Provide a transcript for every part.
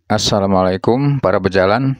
Assalamualaikum para pejalan.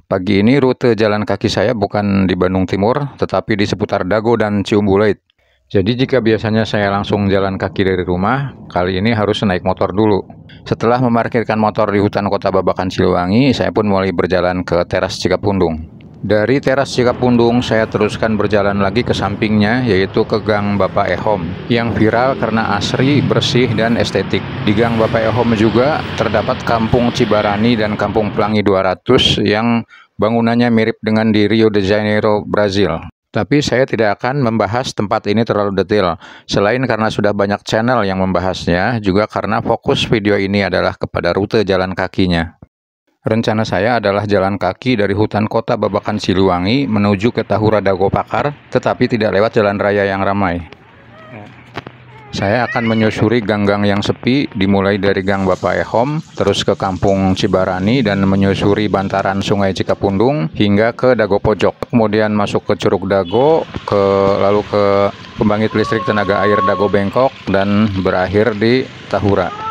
Pagi ini rute jalan kaki saya bukan di Bandung Timur, tetapi di seputar Dago dan Ciumbuleuit. Jadi jika biasanya saya langsung jalan kaki dari rumah, kali ini harus naik motor dulu. Setelah memarkirkan motor di hutan kota Babakan Siliwangi, saya pun mulai berjalan ke teras Cikapundung. Dari teras Cikapundung, saya teruskan berjalan lagi ke sampingnya, yaitu ke Gang Bapak Ehom, yang viral karena asri, bersih, dan estetik. Di Gang Bapak Ehom juga terdapat Kampung Cibarani dan Kampung Pelangi 200 yang bangunannya mirip dengan di Rio de Janeiro, Brazil. Tapi saya tidak akan membahas tempat ini terlalu detail, selain karena sudah banyak channel yang membahasnya, juga karena fokus video ini adalah kepada rute jalan kakinya. Rencana saya adalah jalan kaki dari hutan kota Babakan Siliwangi menuju ke Tahura Dago Pakar, tetapi tidak lewat jalan raya yang ramai. Saya akan menyusuri gang-gang yang sepi, dimulai dari Gang Bapak Ehom, terus ke Kampung Cibarani, dan menyusuri bantaran Sungai Cikapundung hingga ke Dago Pojok. Kemudian masuk ke Curug Dago, lalu ke pembangkit listrik tenaga air Dago Bengkok, dan berakhir di Tahura.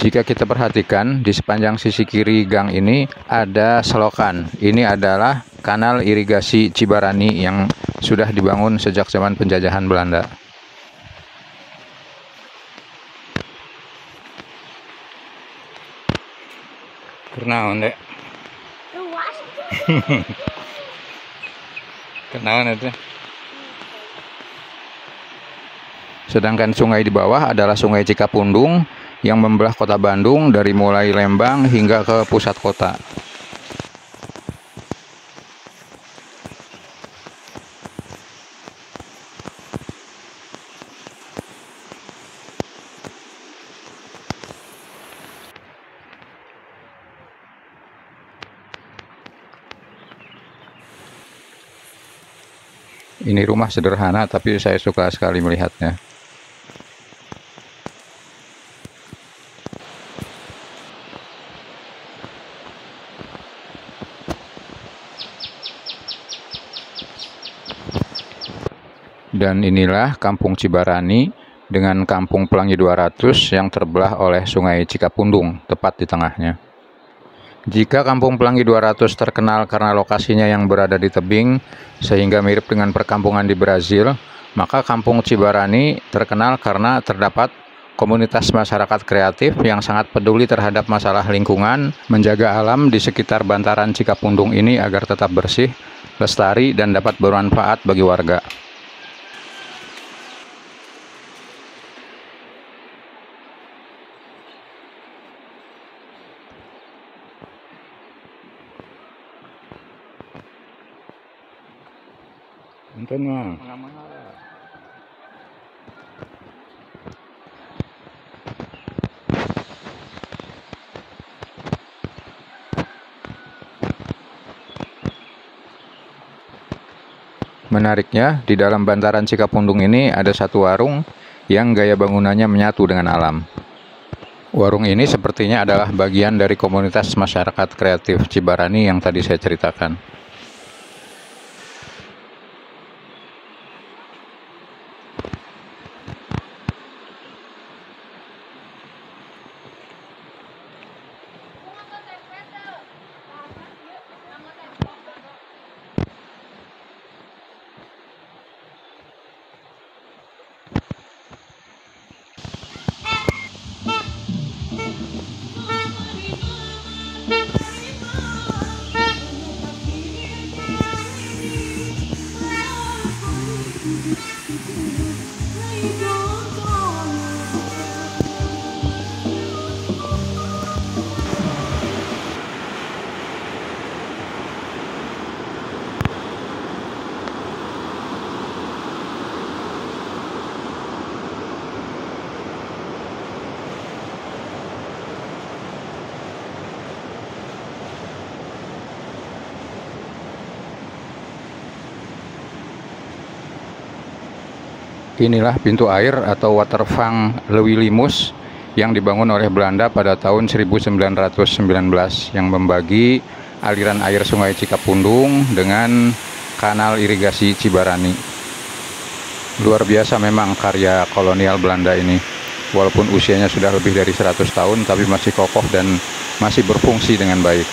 Jika kita perhatikan, di sepanjang sisi kiri gang ini ada selokan. Ini adalah kanal irigasi Cibarani yang sudah dibangun sejak zaman penjajahan Belanda. Kenaon dek? Luas. Kenaon itu? Sedangkan sungai di bawah adalah Sungai Cikapundung yang membelah kota Bandung dari mulai Lembang hingga ke pusat kota. Ini rumah sederhana, tapi saya suka sekali melihatnya. Dan inilah Kampung Cibarani dengan Kampung Pelangi 200 yang terbelah oleh Sungai Cikapundung, tepat di tengahnya. Jika Kampung Pelangi 200 terkenal karena lokasinya yang berada di tebing, sehingga mirip dengan perkampungan di Brazil, maka Kampung Cibarani terkenal karena terdapat komunitas masyarakat kreatif yang sangat peduli terhadap masalah lingkungan, menjaga alam di sekitar bantaran Cikapundung ini agar tetap bersih, lestari, dan dapat bermanfaat bagi warga. Enten mah. Menariknya, di dalam bantaran Cikapundung ini ada satu warung yang gaya bangunannya menyatu dengan alam. Warung ini sepertinya adalah bagian dari komunitas masyarakat kreatif Cibarani yang tadi saya ceritakan. Inilah pintu air atau watervang Lewilimus yang dibangun oleh Belanda pada tahun 1919 yang membagi aliran air Sungai Cikapundung dengan kanal irigasi Cibarani. Luar biasa memang karya kolonial Belanda ini. Walaupun usianya sudah lebih dari 100 tahun, tapi masih kokoh dan masih berfungsi dengan baik.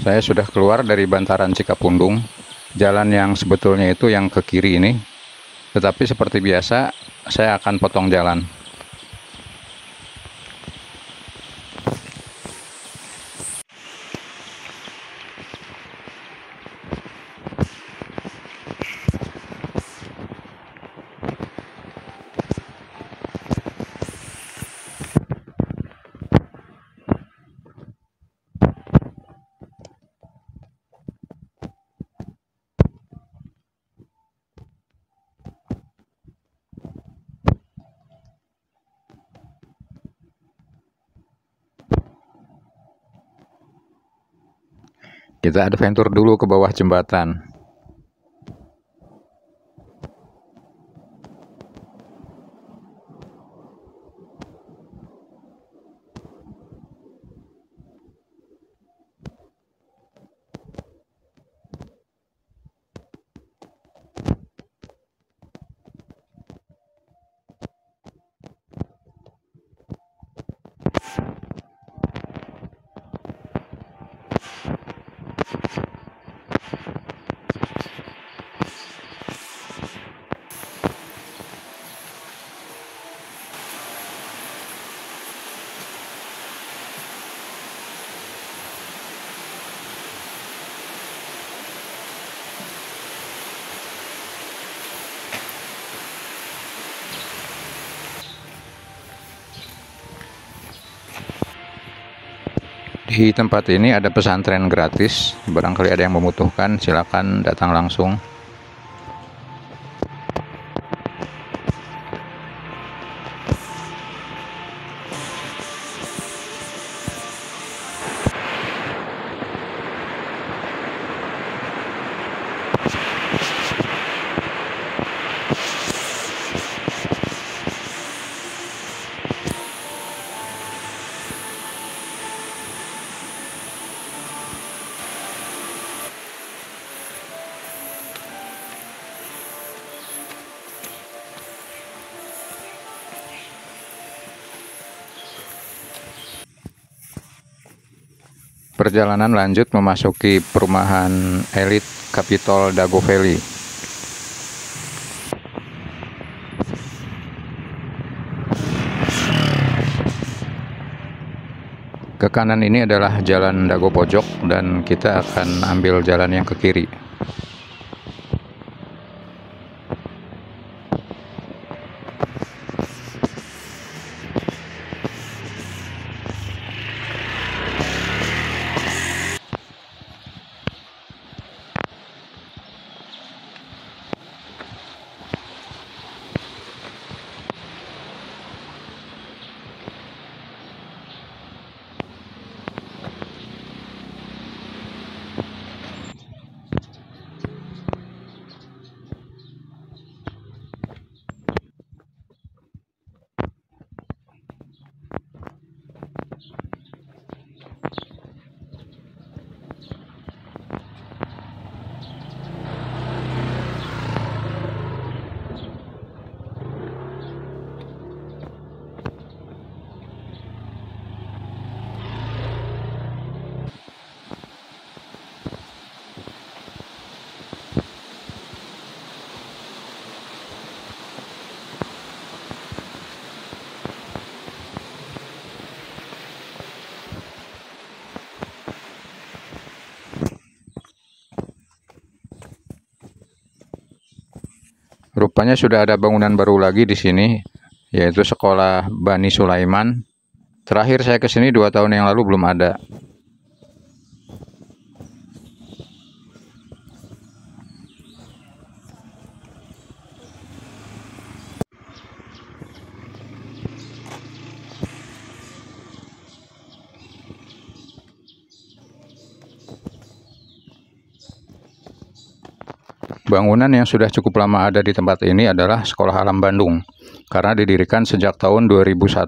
Saya sudah keluar dari bantaran Cikapundung, jalan yang sebetulnya itu yang ke kiri ini. Tetapi seperti biasa, saya akan potong jalan. Kita adventure dulu ke bawah jembatan. Di tempat ini ada pesantren gratis, barangkali ada yang membutuhkan, silakan datang langsung. Perjalanan lanjut memasuki perumahan elit Capitol Dago Valley. Ke kanan ini adalah jalan Dago Pojok dan kita akan ambil jalan yang ke kiri. Rupanya sudah ada bangunan baru lagi di sini, yaitu Sekolah Bani Sulaiman. Terakhir saya ke sini 2 tahun yang lalu belum ada. Bangunan yang sudah cukup lama ada di tempat ini adalah Sekolah Alam Bandung, karena didirikan sejak tahun 2001.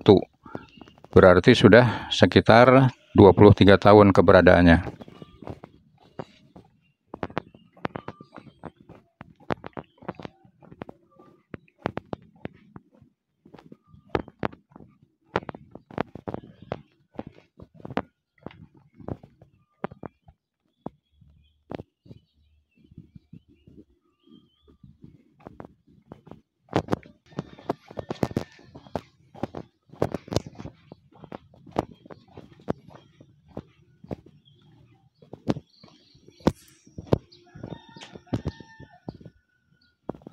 Berarti sudah sekitar 23 tahun keberadaannya.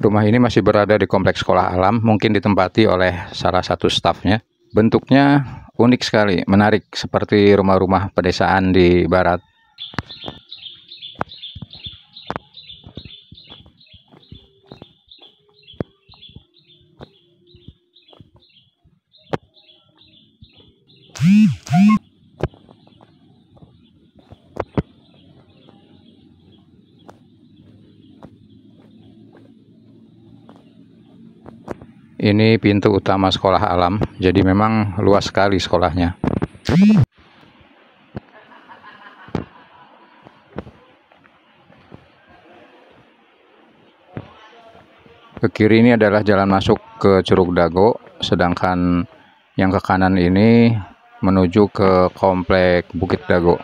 Rumah ini masih berada di kompleks Sekolah Alam, mungkin ditempati oleh salah satu stafnya. Bentuknya unik sekali, menarik, seperti rumah-rumah pedesaan di barat. Ini pintu utama Sekolah Alam, jadi memang luas sekali sekolahnya. Ke kiri ini adalah jalan masuk ke Curug Dago, sedangkan yang ke kanan ini menuju ke komplek Bukit Dago.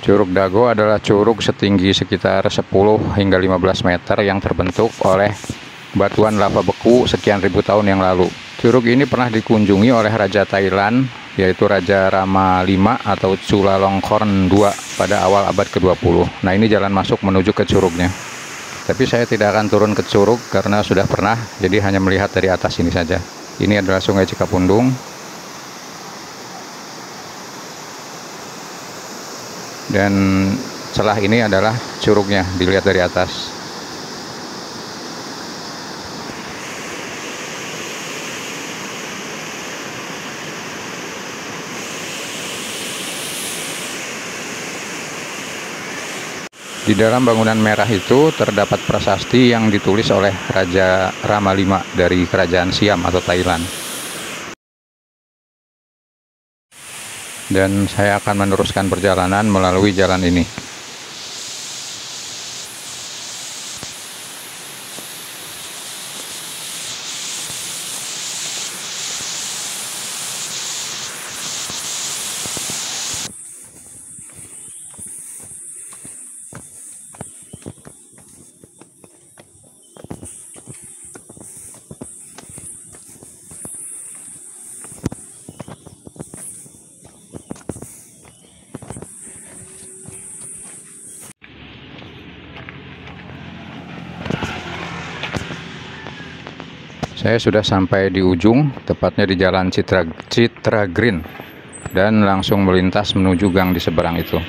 Curug Dago adalah curug setinggi sekitar 10 hingga 15 meter yang terbentuk oleh batuan lava beku sekian ribu tahun yang lalu. Curug ini pernah dikunjungi oleh Raja Thailand, yaitu Raja Rama V atau Chulalongkorn II pada awal abad ke-20. Nah, ini jalan masuk menuju ke curugnya. Tapi saya tidak akan turun ke curug karena sudah pernah, jadi hanya melihat dari atas ini saja. Ini adalah Sungai Cikapundung. Dan celah ini adalah curugnya, dilihat dari atas. Di dalam bangunan merah itu terdapat prasasti yang ditulis oleh Raja Rama V dari Kerajaan Siam atau Thailand. Dan saya akan meneruskan perjalanan melalui jalan ini. Saya sudah sampai di ujung, tepatnya di Jalan Citra Green, dan langsung melintas menuju gang di seberang itu.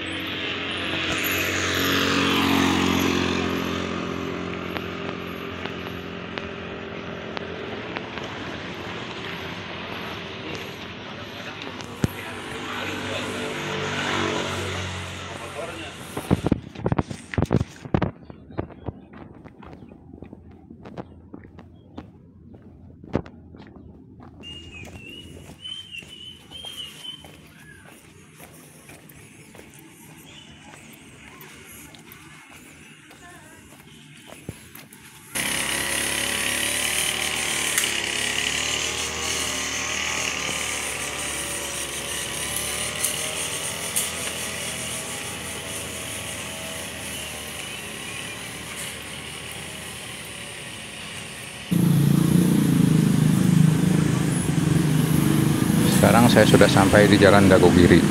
Sekarang saya sudah sampai di Jalan Dagogiri.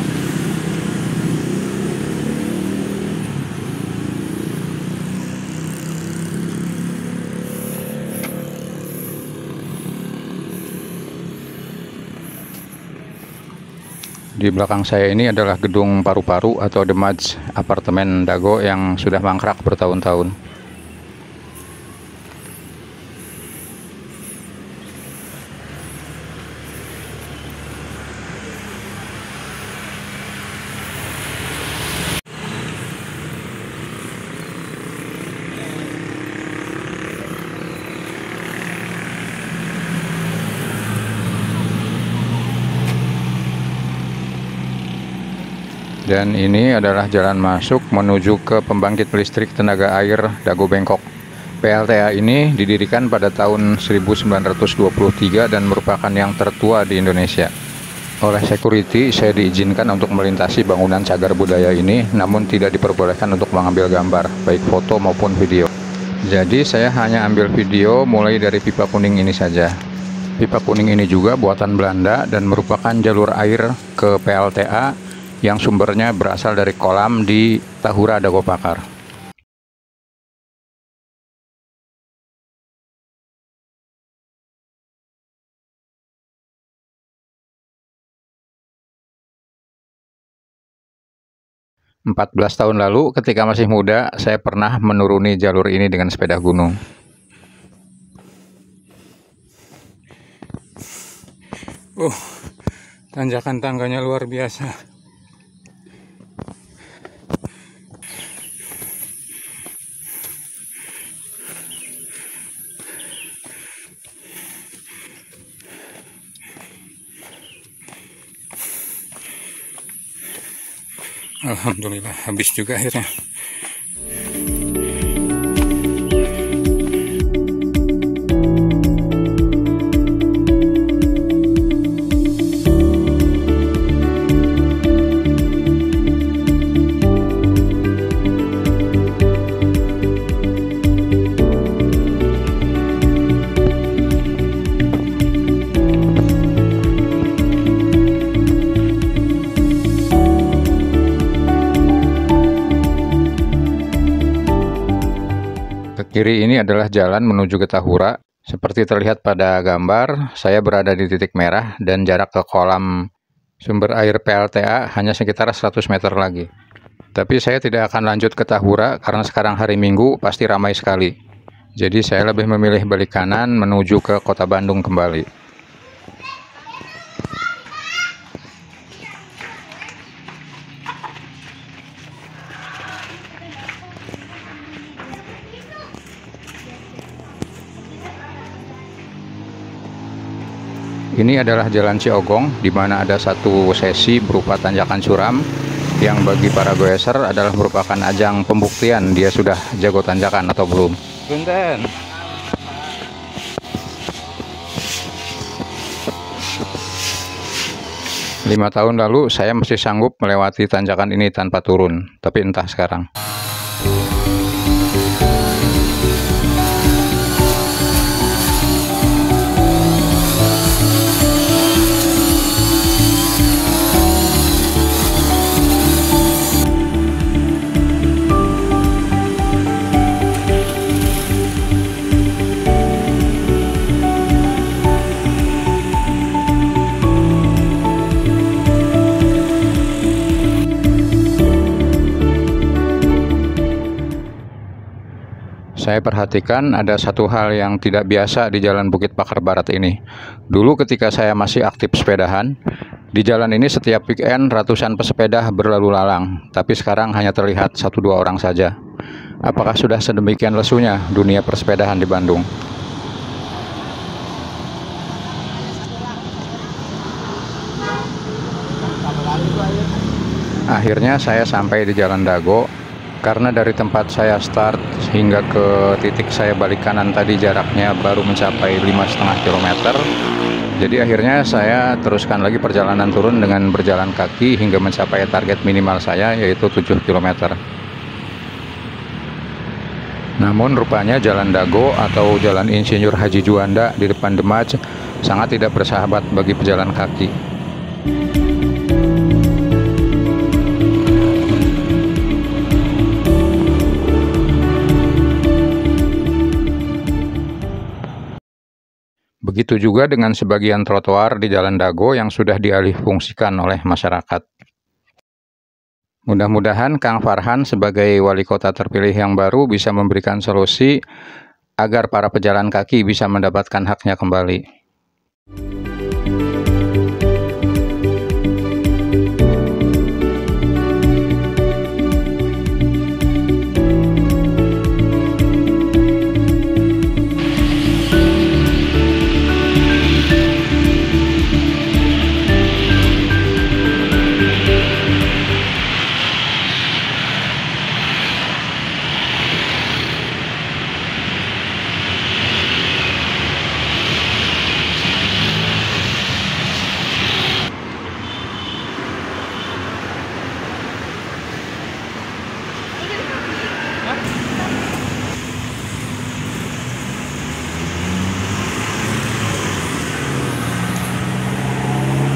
Di belakang saya ini adalah gedung paru-paru atau The Maj apartemen Dago yang sudah mangkrak bertahun-tahun. Dan ini adalah jalan masuk menuju ke pembangkit listrik tenaga air Dago Bengkok. PLTA ini didirikan pada tahun 1923 dan merupakan yang tertua di Indonesia. Oleh security, saya diizinkan untuk melintasi bangunan cagar budaya ini, namun tidak diperbolehkan untuk mengambil gambar, baik foto maupun video. Jadi saya hanya ambil video mulai dari pipa kuning ini saja. Pipa kuning ini juga buatan Belanda dan merupakan jalur air ke PLTA yang sumbernya berasal dari kolam di Tahura Dago Pakar. Empat 14 tahun lalu ketika masih muda, saya pernah menuruni jalur ini dengan sepeda gunung. Tanjakan tangganya luar biasa. Alhamdulillah habis juga akhirnya. Kiri ini adalah jalan menuju ke Tahura. Seperti terlihat pada gambar, saya berada di titik merah dan jarak ke kolam sumber air PLTA hanya sekitar 100 meter lagi. Tapi saya tidak akan lanjut ke Tahura karena sekarang hari Minggu pasti ramai sekali. Jadi saya lebih memilih balik kanan menuju ke kota Bandung kembali. Ini adalah Jalan Ciogong, di mana ada satu sesi berupa tanjakan curam yang bagi para goeser adalah merupakan ajang pembuktian dia sudah jago tanjakan atau belum. Punten. Lima tahun lalu saya masih sanggup melewati tanjakan ini tanpa turun, tapi entah sekarang. Saya perhatikan ada satu hal yang tidak biasa di Jalan Bukit Pakar Barat ini. Dulu ketika saya masih aktif sepedahan, di jalan ini setiap weekend ratusan pesepeda berlalu lalang, tapi sekarang hanya terlihat 1-2 orang saja. Apakah sudah sedemikian lesunya dunia persepedahan di Bandung? Akhirnya saya sampai di Jalan Dago. Karena dari tempat saya start hingga ke titik saya balik kanan tadi jaraknya baru mencapai 5,5 km. Jadi akhirnya saya teruskan lagi perjalanan turun dengan berjalan kaki hingga mencapai target minimal saya, yaitu 7 km. Namun rupanya Jalan Dago atau Jalan Insinyur Haji Juanda di depan The Maj sangat tidak bersahabat bagi pejalan kaki. Begitu juga dengan sebagian trotoar di Jalan Dago yang sudah dialihfungsikan oleh masyarakat. Mudah-mudahan Kang Farhan sebagai wali kota terpilih yang baru bisa memberikan solusi agar para pejalan kaki bisa mendapatkan haknya kembali.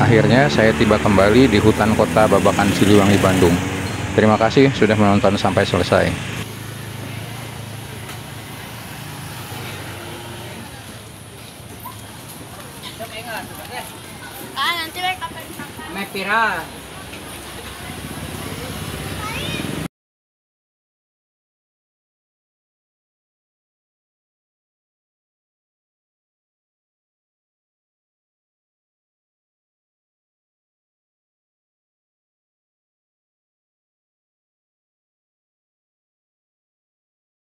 Akhirnya saya tiba kembali di hutan kota Babakan Siliwangi, Bandung. Terima kasih sudah menonton sampai selesai. Nanti kapan? Pira.